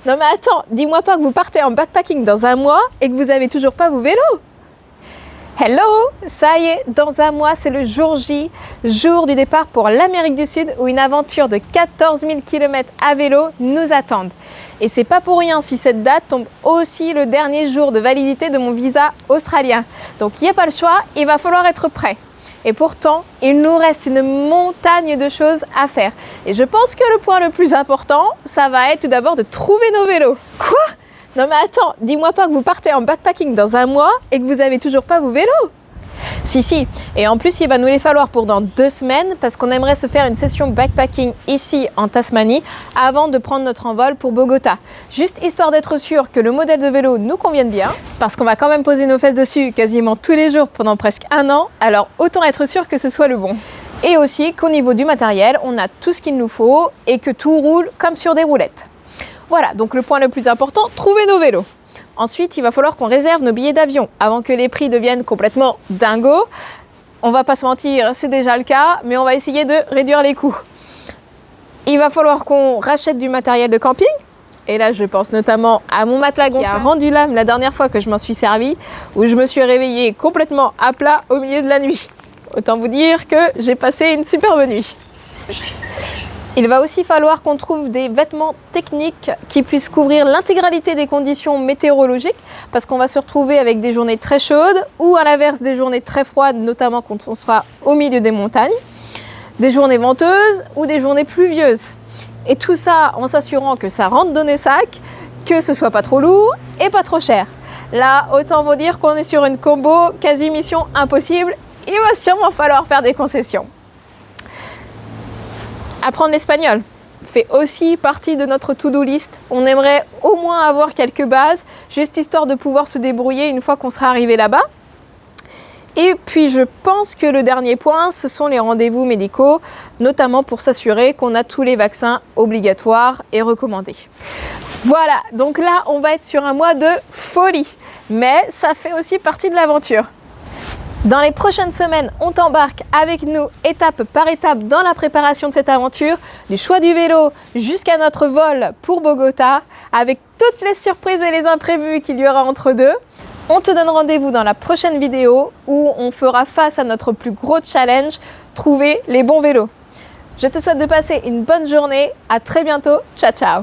Non mais attends, dis-moi pas que vous partez en backpacking dans un mois et que vous avez toujours pas vos vélos. Hello, ça y est, dans un mois, c'est le jour J, jour du départ pour l'Amérique du Sud où une aventure de 14 000 km à vélo nous attend. Et c'est pas pour rien si cette date tombe aussi le dernier jour de validité de mon visa australien. Donc il n'y a pas le choix, il va falloir être prêt. Et pourtant, il nous reste une montagne de choses à faire. Et je pense que le point le plus important, ça va être tout d'abord de trouver nos vélos. Quoi ? Non mais attends, dis-moi pas que vous partez en backpacking dans un mois et que vous avez toujours pas vos vélos. Si, et en plus il va nous les falloir pour dans 2 semaines parce qu'on aimerait se faire une session backpacking ici en Tasmanie avant de prendre notre envol pour Bogota. Juste histoire d'être sûr que le modèle de vélo nous convienne bien, parce qu'on va quand même poser nos fesses dessus quasiment tous les jours pendant presque 1 an, alors autant être sûr que ce soit le bon. Et aussi qu'au niveau du matériel, on a tout ce qu'il nous faut et que tout roule comme sur des roulettes. Voilà, donc le point le plus important, trouver nos vélos. Ensuite, il va falloir qu'on réserve nos billets d'avion avant que les prix deviennent complètement dingos. On va pas se mentir, c'est déjà le cas, mais on va essayer de réduire les coûts. Il va falloir qu'on rachète du matériel de camping. Et là, je pense notamment à mon matelas qui a rendu l'âme la dernière fois que je m'en suis servi, où je me suis réveillée complètement à plat au milieu de la nuit. Autant vous dire que j'ai passé une superbe nuit. Il va aussi falloir qu'on trouve des vêtements techniques qui puissent couvrir l'intégralité des conditions météorologiques parce qu'on va se retrouver avec des journées très chaudes ou à l'inverse des journées très froides, notamment quand on sera au milieu des montagnes, des journées venteuses ou des journées pluvieuses. Et tout ça en s'assurant que ça rentre dans nos sacs, que ce soit pas trop lourd et pas trop cher. Là, autant vous dire qu'on est sur une combo quasi mission impossible, il va sûrement falloir faire des concessions. Apprendre l'espagnol fait aussi partie de notre to-do list. On aimerait au moins avoir quelques bases, juste histoire de pouvoir se débrouiller une fois qu'on sera arrivé là-bas. Et puis je pense que le dernier point, ce sont les rendez-vous médicaux, notamment pour s'assurer qu'on a tous les vaccins obligatoires et recommandés. Voilà, donc là on va être sur un mois de folie, mais ça fait aussi partie de l'aventure. Dans les prochaines semaines, on t'embarque avec nous étape par étape dans la préparation de cette aventure, du choix du vélo jusqu'à notre vol pour Bogota, avec toutes les surprises et les imprévus qu'il y aura entre deux. On te donne rendez-vous dans la prochaine vidéo où on fera face à notre plus gros challenge, trouver les bons vélos. Je te souhaite de passer une bonne journée, à très bientôt, ciao ciao.